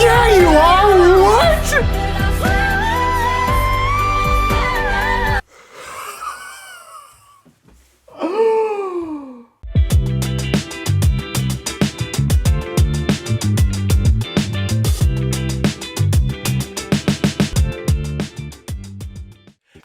There you are! What?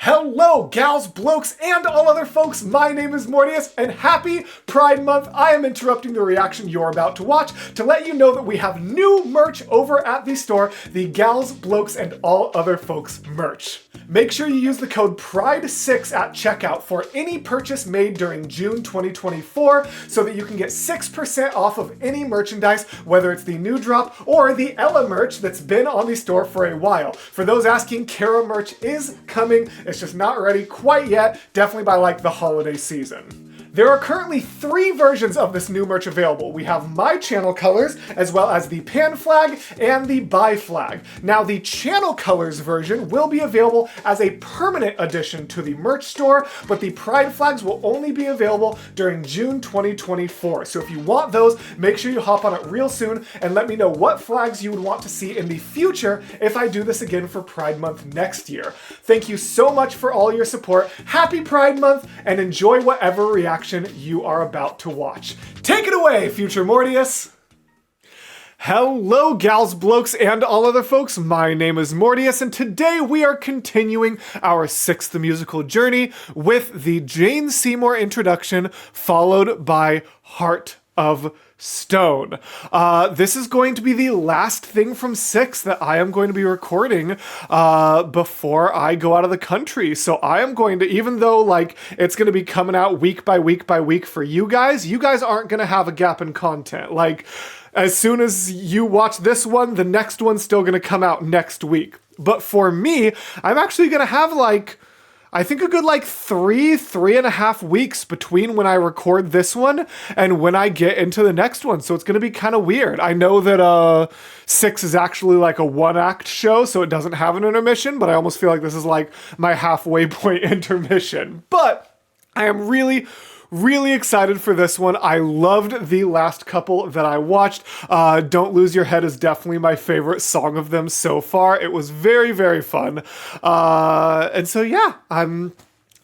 Hello, gals, blokes, and all other folks. My name is Mortius, and happy Pride Month. I am interrupting the reaction you're about to watch to let you know that we have new merch over at the store, the Gals, Blokes, and All Other Folks merch. Make sure you use the code PRIDE6 at checkout for any purchase made during June 2024 so that you can get 6% off of any merchandise, whether it's the new drop or the Ella merch that's been on the store for a while. For those asking, Kara merch is coming. It's just not ready quite yet, definitely by like the holiday season. There are currently 3 versions of this new merch available. We have my channel colors, as well as the pan flag and the bi flag. Now the channel colors version will be available as a permanent addition to the merch store, but the pride flags will only be available during June 2024. So if you want those, make sure you hop on it real soon and let me know what flags you would want to see in the future if I do this again for Pride Month next year. Thank you so much for all your support. Happy Pride Month, and enjoy whatever reaction you are about to watch. Take it away, future Mortius! Hello, gals, blokes, and all other folks. My name is Mortius, and today we are continuing our 6th musical journey with the Jane Seymour Introduction, followed by Heart of Stone. This is going to be the last thing from 6 that I am going to be recording before I go out of the country. So I am going to, even though like it's going to be coming out week by week by week for you guys aren't going to have a gap in content. Like, as soon as you watch this one, the next one's still going to come out next week. But for me, I'm actually going to have like, I think a good like 3.5 weeks between when I record this one and when I get into the next one. So it's going to be kind of weird. I know that 6 is actually like a 1-act show, so it doesn't have an intermission, but I almost feel like this is like my halfway point intermission. But I am really excited for this one. I loved the last couple that I watched. Don't Lose Your Head is definitely my favorite song of them so far. It was very, very fun. And so yeah, I don't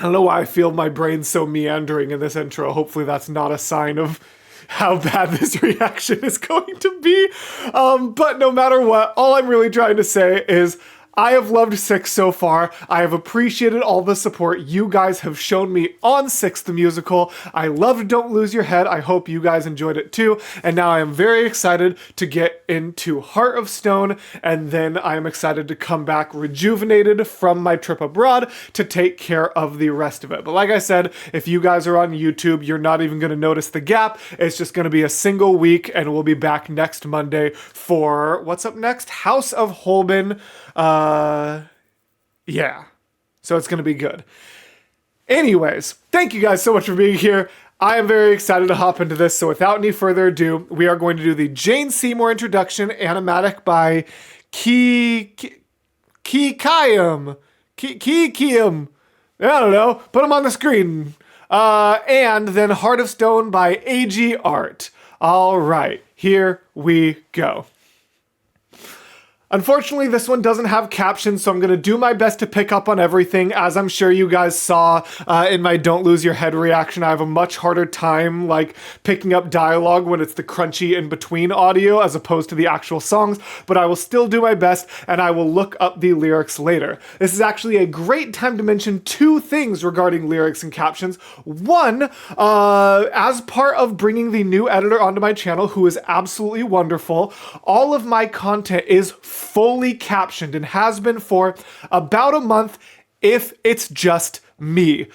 know why I feel my brain so meandering in this intro. Hopefully that's not a sign of how bad this reaction is going to be. But no matter what, all I'm really trying to say is I have loved 6 so far. I have appreciated all the support you guys have shown me on 6 the musical. I loved Don't Lose Your Head. I hope you guys enjoyed it too. And now I am very excited to get into Heart of Stone, and then I am excited to come back rejuvenated from my trip abroad to take care of the rest of it. But like I said, if you guys are on YouTube, you're not even going to notice the gap. It's just going to be a single week, and we'll be back next Monday for, what's up next? House of Holben. Yeah, so it's gonna be good. Anyways, thank you guys so much for being here. I am very excited to hop into this, so without any further ado, we are going to do the Jane Seymour Introduction animatic by Keykium. I don't know, put them on the screen. And then Heart of Stone by AG Art. All right, here we go. Unfortunately, this one doesn't have captions, so I'm going to do my best to pick up on everything. As I'm sure you guys saw in my Don't Lose Your Head reaction, I have a much harder time like picking up dialogue when it's the crunchy in-between audio as opposed to the actual songs, but I will still do my best, and I will look up the lyrics later. This is actually a great time to mention 2 things regarding lyrics and captions. One, as part of bringing the new editor onto my channel, who is absolutely wonderful, all of my content is fully captioned and has been for about a month if it's just me.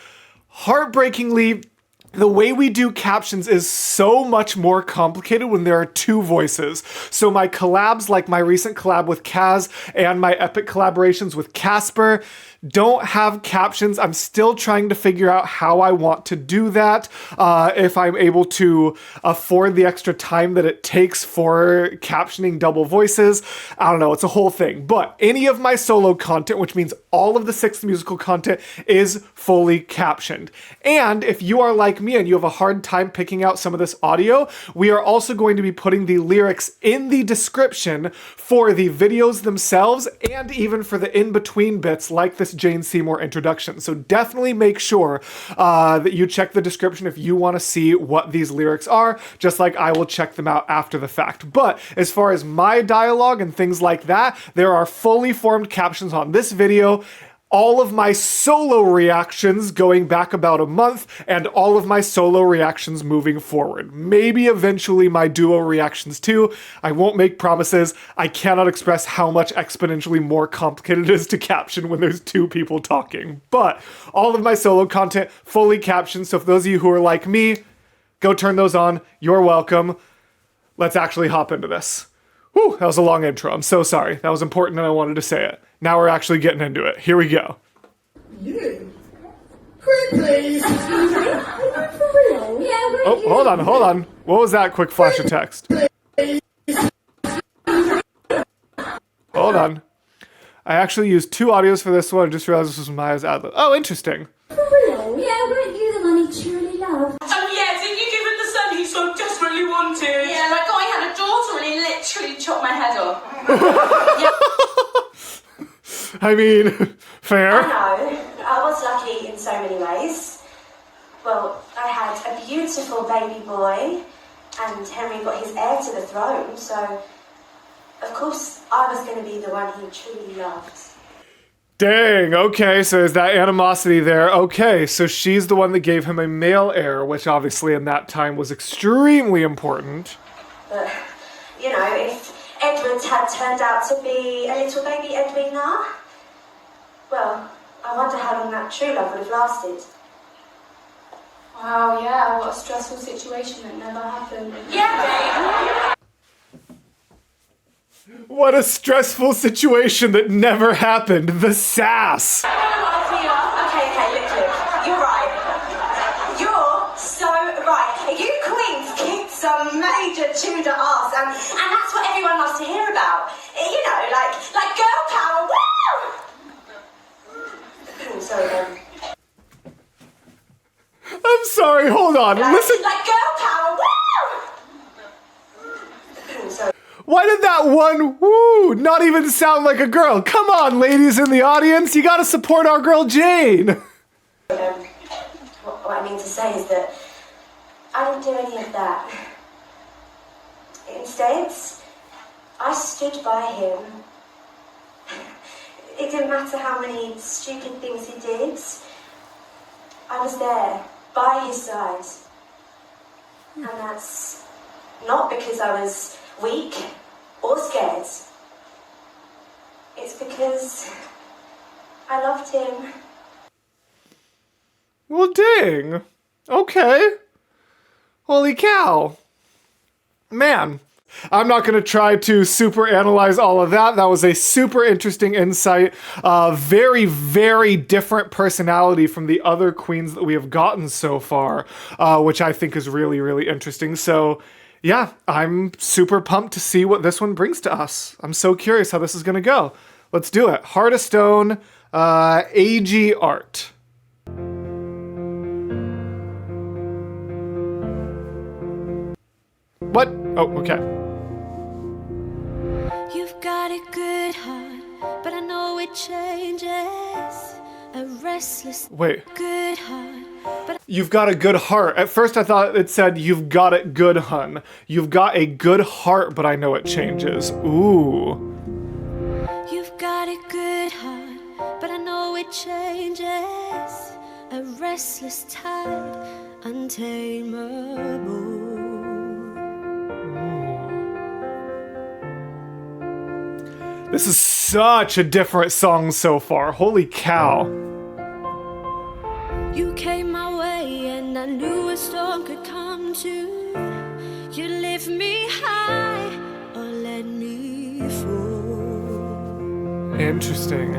Heartbreakingly, the way we do captions is so much more complicated when there are 2 voices. So my collabs, like my recent collab with Kaz and my epic collaborations with Casper, Don't have captions. I'm still trying to figure out how I want to do that. If I'm able to afford the extra time that it takes for captioning double voices. I don't know, it's a whole thing. But any of my solo content, which means all of the 6th musical content, is fully captioned. And if you are like me and you have a hard time picking out some of this audio, we are also going to be putting the lyrics in the description for the videos themselves and even for the in-between bits like this Jane Seymour introduction. So definitely make sure that you check the description if you want to see what these lyrics are, just like I will check them out after the fact. But as far as my dialogue and things like that, there are fully formed captions on this video, all of my solo reactions going back about a month, and all of my solo reactions moving forward. Maybe eventually my duo reactions too. I won't make promises. I cannot express how much exponentially more complicated it is to caption when there's 2 people talking. But all of my solo content fully captioned, so for those of you who are like me, go turn those on. You're welcome. Let's actually hop into this. Whew, that was a long intro. I'm so sorry. That was important and I wanted to say it. Now we're actually getting into it. Here we go. You? Quick, please. Excuse me. Are you for real? Yeah, we're Oh, hold on. What was that quick flash of text? Hold on. I actually used 2 audios for this one. I just realized this was Maya's ad-lib. Oh, interesting. For real? Yeah, weren't you the one he truly loved? Yeah, didn't you give him the son he so desperately wanted? Yeah, like I had a daughter and he literally chopped my head off. I mean, fair. I know, I was lucky in so many ways. Well, I had a beautiful baby boy and Henry got his heir to the throne, so of course I was going to be the one he truly loved. Dang, okay, so there's that animosity there. Okay, so she's the one that gave him a male heir, which obviously in that time was extremely important. But, you know, if Edward had turned out to be a little baby Edwina, well, I wonder how long that true love would have lasted. Wow, yeah, what a stressful situation that never happened. Yeah, What a stressful situation that never happened. The sass. Okay, look, you're right. You're so right. You queens kicked some major Tudor ass, and that's what everyone loves to hear about. You know, like girl power, woo! Sorry, I'm sorry, hold on. Listen. like girl power, woo! Sorry. Why did that one woo not even sound like a girl? Come on, ladies in the audience. You gotta support our girl Jane. What I mean to say is that I didn't do any of that. Instead, I stood by him. It didn't matter how many stupid things he did. I was there, by his side. And that's not because I was weak or scared. It's because I loved him. Well, dang. Okay. Holy cow. Man. I'm not going to try to super analyze all of that. That was a super interesting insight. Very, very different personality from the other queens that we have gotten so far, which I think is really, really interesting. So yeah, I'm super pumped to see what this one brings to us. I'm so curious how this is going to go. Let's do it. Heart of Stone, AG Art. What? Oh, okay. You've got a good heart, but I know it changes. A restless Wait. good heart, but You've got a good heart. At first I thought it said, you've got it good, hun. You've got a good heart, but I know it changes. Ooh. you've got a good heart, but I know it changes. A restless tide, untamable. This is such a different song so far. Holy cow. You came my way and I knew a storm could come too. You lift me high or let me fall. Interesting.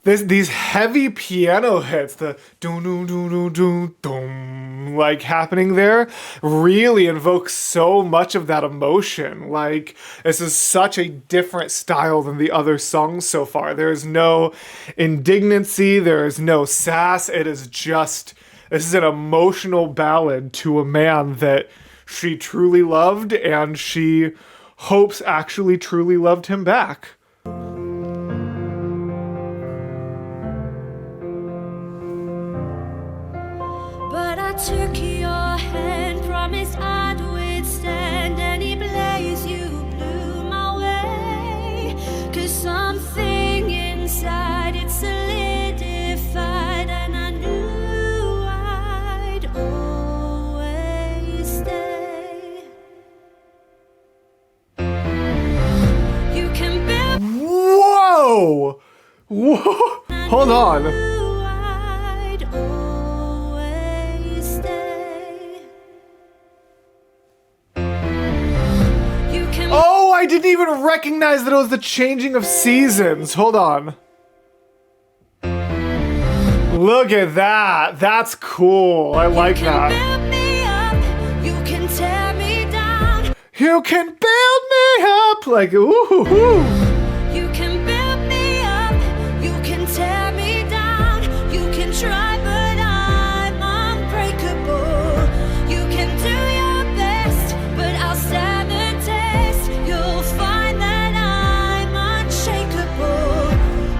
these heavy piano hits, the doo doo doo doo doo dum, like happening there, really invokes so much of that emotion. Like, this is such a different style than the other songs so far. There is no indignancy, there is no sass. It is just, this is an emotional ballad to a man that she truly loved, and she hopes actually truly loved him back. But I took your hand, promised I'd withstand any blaze you blew my way. 'Cause something inside it solidified, and I knew I'd always stay. You can build. Whoa! Whoa! Hold on. I'd always stay. You can. Oh, I didn't even recognize that it was the changing of seasons. Hold on. Look at that. That's cool. I like that. Build me up, you can tear me down. You can build me up. Like, ooh. You can build me up, you can tear me down. You can try, but I'm unbreakable. You can do your best, but I'll stand the test. You'll find that I'm unshakable.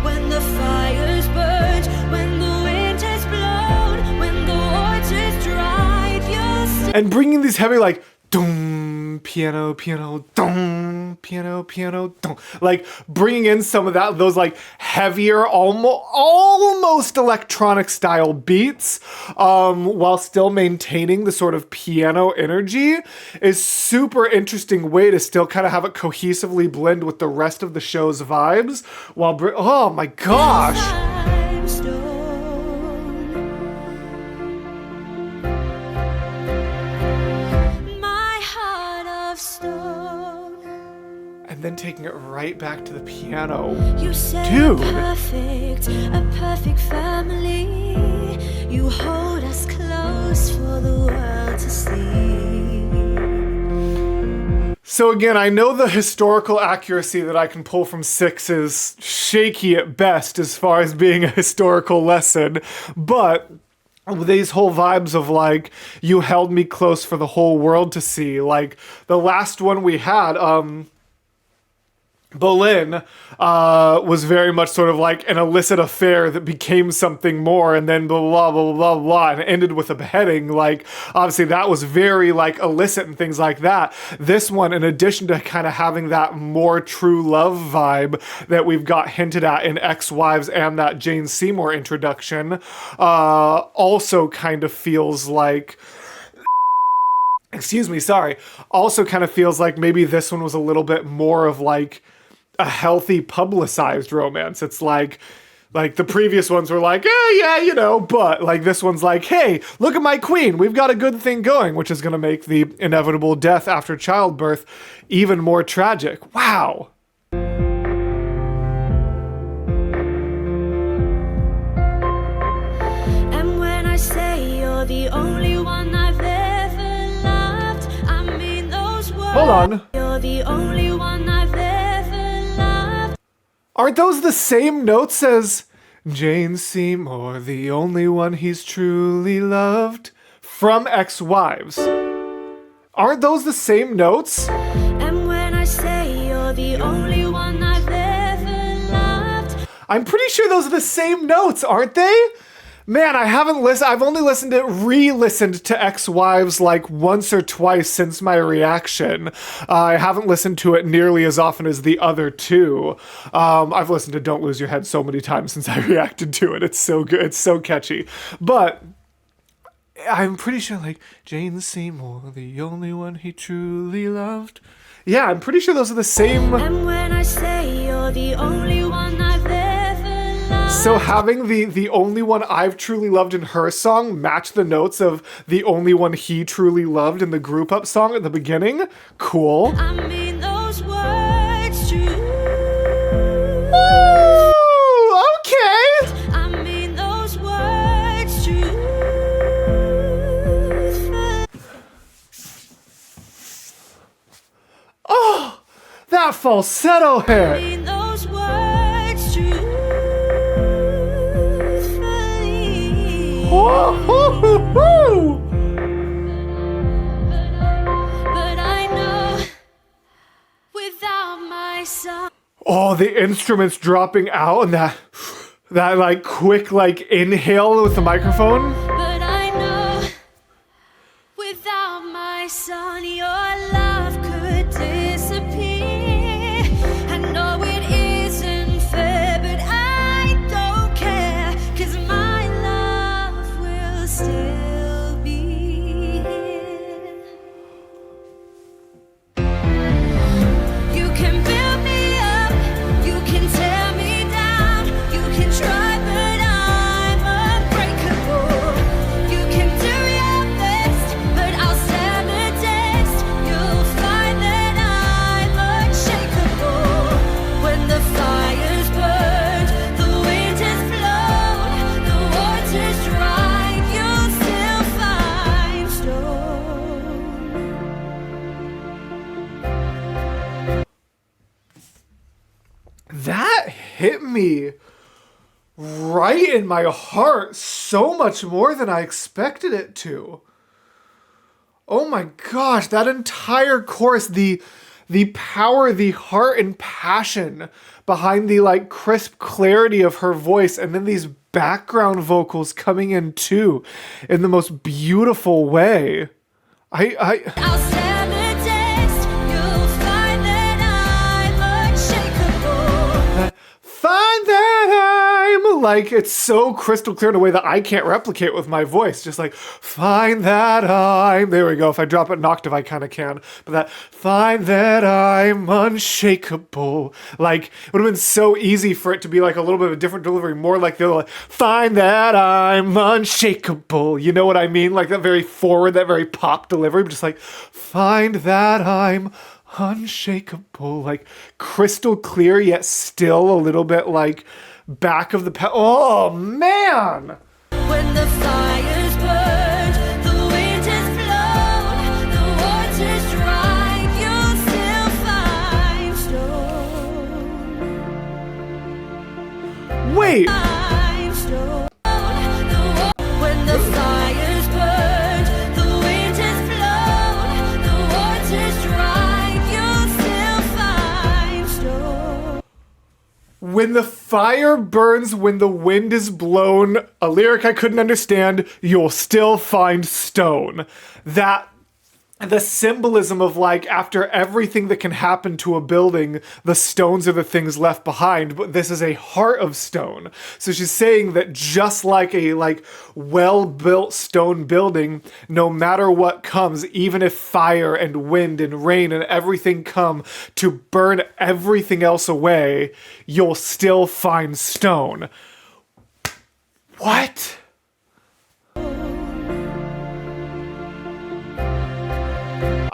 When the fire's burned, when the wind has blown, when the water's dried, you'll stay. And bringing these heavy, like, dum, piano, piano, dum, piano, piano, dum. Like, bringing in some of that, those, like, heavier, almost electronic style beats, while still maintaining the sort of piano energy is super interesting way to still kind of have it cohesively blend with the rest of the show's vibes while, oh my gosh. My heart of stone. And then taking it right back to the piano. You said Dude. a perfect family. You hold us close for the world to see. So again, I know the historical accuracy that I can pull from 6 is shaky at best as far as being a historical lesson, but these whole vibes of like, you held me close for the whole world to see, like the last one we had, BOLEYN was very much sort of like an illicit affair that became something more, and then blah, blah, blah, blah, blah, and ended with a beheading. Like, obviously that was very like illicit and things like that. This one, in addition to kind of having that more true love vibe that we've got hinted at in Ex-Wives and that Jane Seymour introduction, also kind of feels like, excuse me, sorry, also kind of feels like maybe this one was a little bit more of like a healthy publicized romance. It's like the previous ones were like, yeah, you know, but like this one's like, hey, look at my queen, we've got a good thing going, which is going to make the inevitable death after childbirth even more tragic. Wow. And when I say you're the only one I've ever loved, I mean those words. Hold on. You're the only one I've ever loved. Aren't those the same notes as Jane Seymour, the only one he's truly loved, from Ex-Wives? Aren't those the same notes? And when I say you're the only one I've ever loved. I'm pretty sure those are the same notes, aren't they? Man, I haven't listened. I've only re-listened to Ex-Wives like once or twice since my reaction. I haven't listened to it nearly as often as the other two. I've listened to Don't Lose Your Head so many times since I reacted to it. It's so good. It's so catchy. But I'm pretty sure like Jane Seymour, the only one he truly loved. Yeah, I'm pretty sure those are the same. And when I say you're the only one I've ever loved. So having the only one I've truly loved in her song match the notes of the only one he truly loved in the group up song at the beginning, cool. I mean those words true. Ooh, okay. that falsetto hit. mean those words truthfully. Woo-hoo-hoo-hoo. But I know without my son. Oh, the instruments dropping out and that like quick like inhale with the microphone. But I know without my son, your love could disappear. I know it isn't fair, but I don't care, 'cause my love will still be here. You can build me up, you can tear me down, you can try, but I'm unbreakable. You can do your best, but I'll stand the test. You'll find that I'm unshakable. When the fire's burned, the wind has blown, the water's dry, you'll still find stone. That hit me right in my heart so much more than I expected it to. Oh my gosh, that entire chorus, the power, the heart and passion behind the like crisp clarity of her voice, and then these background vocals coming in too in the most beautiful way. I'll stand the test. You'll find that I'm unshakable. Find that I'm like, it's so crystal clear in a way that I can't replicate with my voice. Just like, find that I'm, there we go. If I drop it an octave, I kind of can. But that, find that I'm unshakable. Like, it would have been so easy for it to be like a little bit of a different delivery, more like the, like, find that I'm unshakable. You know what I mean? Like that very forward, that very pop delivery, but just like, find that I'm unshakable, like crystal clear, yet still a little bit like back of the oh man. When the fire's burned, the wind has blown, the water's dry, you'll still find stone. Wait, Find stone. When the fire's burned, the wind has blown, the water's dry, you'll still find stone. when the fire burns, when the wind is blown, a lyric I couldn't understand, you'll still find stone. That the symbolism of like, after everything that can happen to a building, the stones are the things left behind, but this is a heart of stone. So she's saying that just like a like well-built stone building, no matter what comes, even if fire and wind and rain and everything come to burn everything else away, you'll still find stone. What?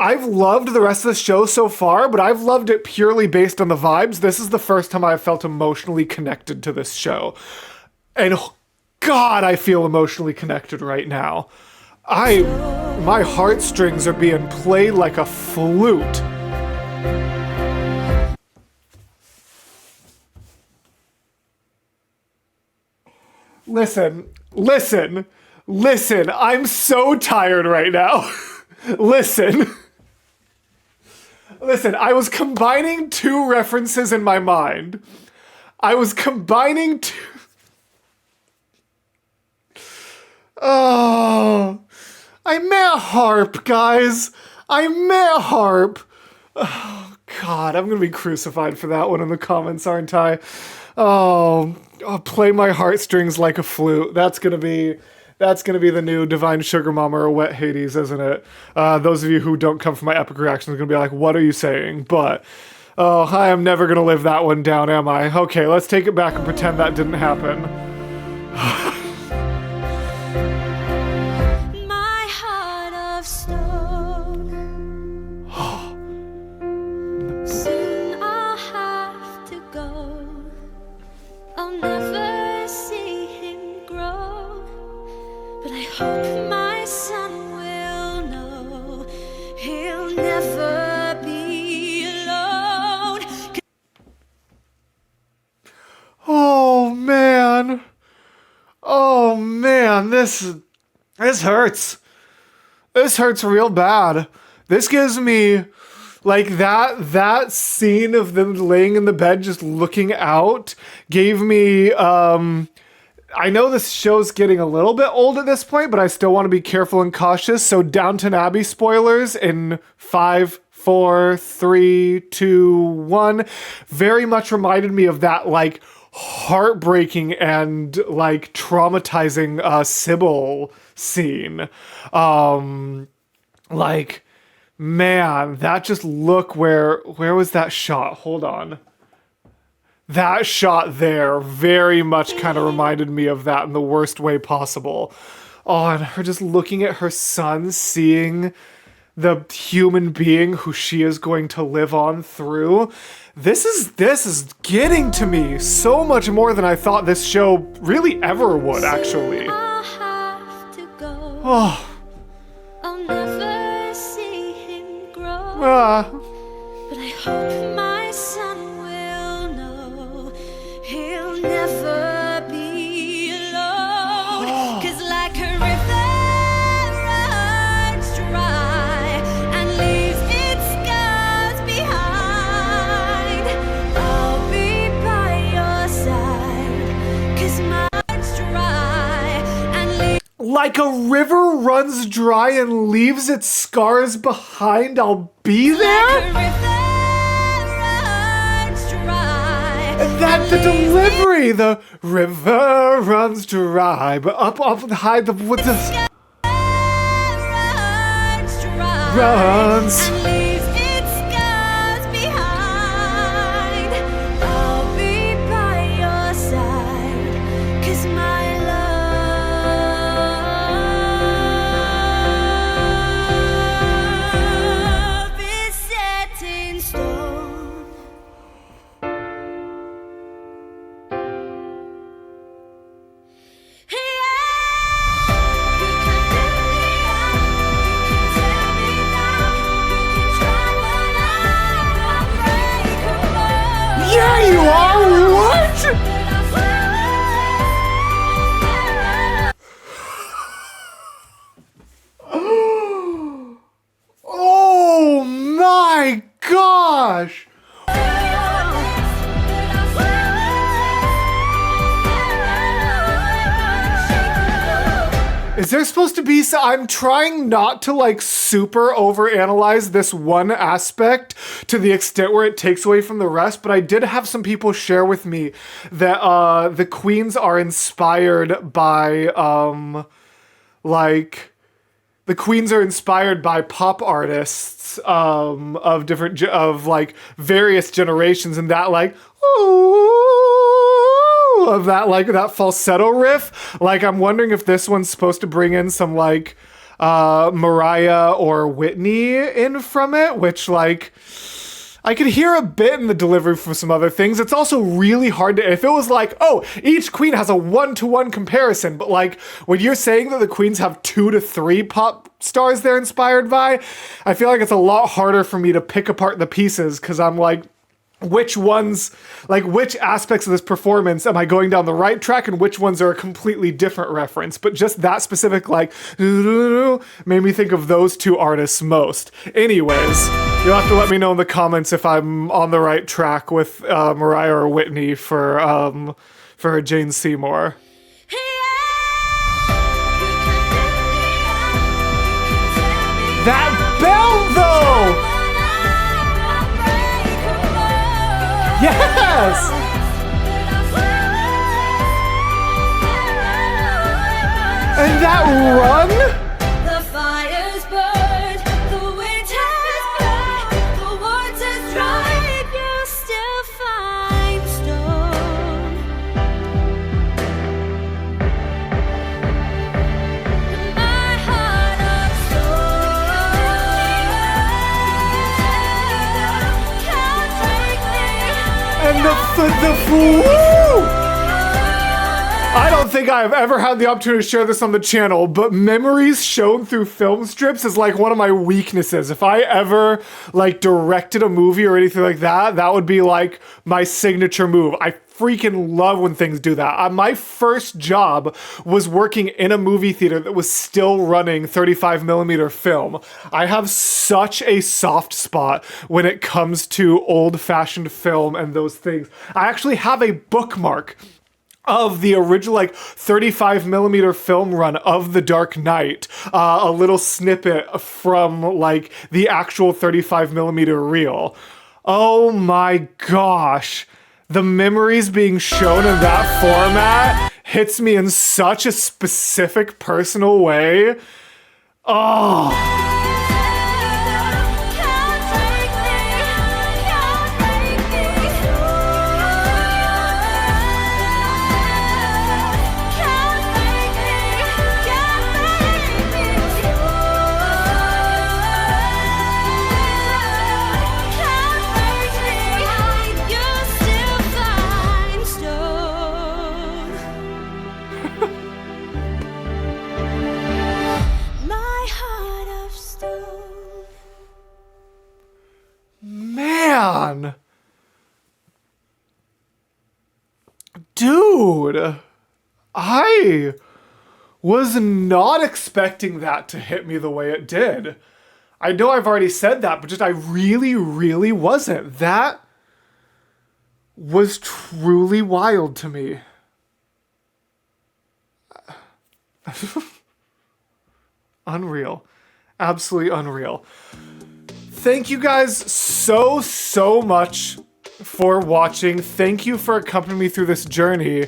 I've loved the rest of the show so far, but I've loved it purely based on the vibes. This is the first time I've felt emotionally connected to this show. And God, I feel emotionally connected right now. My heartstrings are being played like a flute. Listen, I'm so tired right now. Listen, I was combining two references in my mind. Oh, I met Harp, guys. I met Harp. Oh, God, I'm gonna be crucified for that one in the comments, aren't I? Oh, I'll play my heartstrings like a flute. That's gonna be the new Divine Sugar Mama or Wet Hades, isn't it? Those of you who don't come from my epic reactions are gonna be like, what are you saying? But, oh, I am never gonna live that one down, am I? Okay, let's take it back and pretend that didn't happen. My heart of stone. Soon I'll have to go. I'll never see him grow. But I hope my son will know he'll never be alone. this hurts. This hurts real bad. This gives me, like, that scene of them laying in the bed just looking out gave me, I know this show's getting a little bit old at this point, but I still want to be careful and cautious. So Downton Abbey spoilers in 5, 4, 3, 2, 1 very much reminded me of that, like, heartbreaking and, like, traumatizing Sybil scene. Like, man, that just look where was that shot? Hold on. That shot there very much kind of reminded me of that in the worst way possible. Oh, and her just looking at her son, seeing the human being who she is going to live on through. This is getting to me so much more than I thought this show really ever would, actually. I'll have to go. Oh. I'll never see him grow. Ah. But I hope my son will know he'll never be alone. 'Cause like a river runs dry and leaves its scars behind, I'll be by your side. 'Cause mine's dry and leaves. Like a river runs dry and leaves its scars behind, I'll be there? And that, the delivery, the river runs dry, but up high, the, with the, runs. And leaves its scars behind. I'll be by your side, 'cause my love is set in stone. Yeah, you are, what? Oh my gosh! Is there supposed to be, so I'm trying not to like super overanalyze this one aspect to the extent where it takes away from the rest, but I did have some people share with me that the queens are inspired by like the queens are inspired by pop artists of different of like various generations, and that like of that, like, that falsetto riff. Like, I'm wondering if this one's supposed to bring in some, like, Mariah or Whitney in from it, which, like, I could hear a bit in the delivery for some other things. It's also really hard to, if it was like, oh, each queen has a 1-to-1 comparison, but, like, when you're saying that the queens have 2 to 3 pop stars they're inspired by, I feel like it's a lot harder for me to pick apart the pieces, because I'm like, which ones, like, which aspects of this performance am I going down the right track, and which ones are a completely different reference? But just that specific, like, made me think of those two artists most. Anyways, you'll have to let me know in the comments if I'm on the right track with Mariah or Whitney for Jane Seymour. That bell, though! Yes! And that run? The fires burned, the wind has blown, the water's dry, you still find stone. My heart of stone can't break me. And the woo! I don't think I've ever had the opportunity to share this on the channel, but memories shown through film strips is like one of my weaknesses. If I ever like directed a movie or anything like that, that would be like my signature move. I freaking love when things do that. My first job was working in a movie theater that was still running 35mm film. I have such a soft spot when it comes to old-fashioned film and those things. I actually have a bookmark of the original like 35mm film run of The Dark Knight, a little snippet from like the actual 35mm reel. Oh my gosh. The memories being shown in that format hits me in such a specific personal way. Oh. Man. Dude, I was not expecting that to hit me the way it did. I know I've already said that, but just I really, really wasn't. That was truly wild to me. Unreal. Absolutely unreal. Thank you guys so much for watching. Thank you for accompanying me through this journey.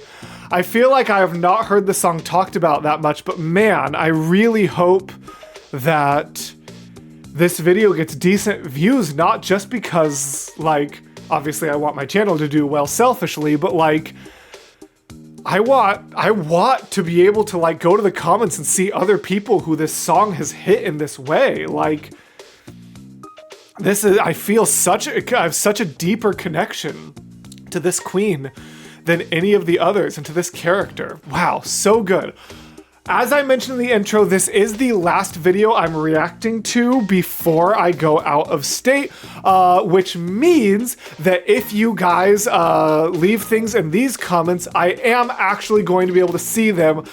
I feel like I have not heard the song talked about that much, but man, I really hope that this video gets decent views, not just because, like, obviously I want my channel to do well selfishly, but like, I want to be able to like go to the comments and see other people who this song has hit in this way. Like, this is, I feel I have such a deeper connection to this queen than any of the others and to this character. Wow, so good. As I mentioned in the intro, this is the last video I'm reacting to before I go out of state, which means that if you guys leave things in these comments, I am actually going to be able to see them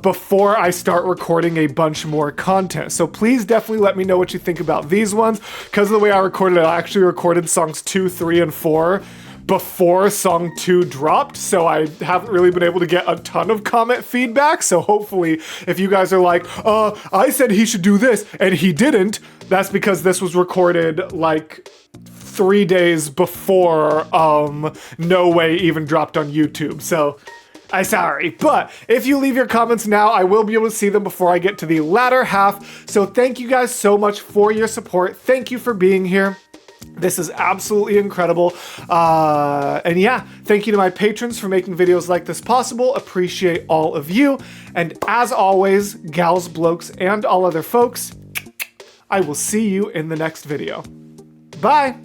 before I start recording a bunch more content. So please definitely let me know what you think about these ones. Because of the way I recorded it, I actually recorded songs 2, 3, and 4 before song 2 dropped, so I haven't really been able to get a ton of comment feedback. So hopefully if you guys are like, I said he should do this and he didn't, that's because this was recorded like 3 days before No Way even dropped on YouTube. So I'm sorry, but if you leave your comments now, I will be able to see them before I get to the latter half. So thank you guys so much for your support. Thank you for being here. This is absolutely incredible. And yeah, thank you to my patrons for making videos like this possible. Appreciate all of you. And as always, gals, blokes, and all other folks, I will see you in the next video. Bye.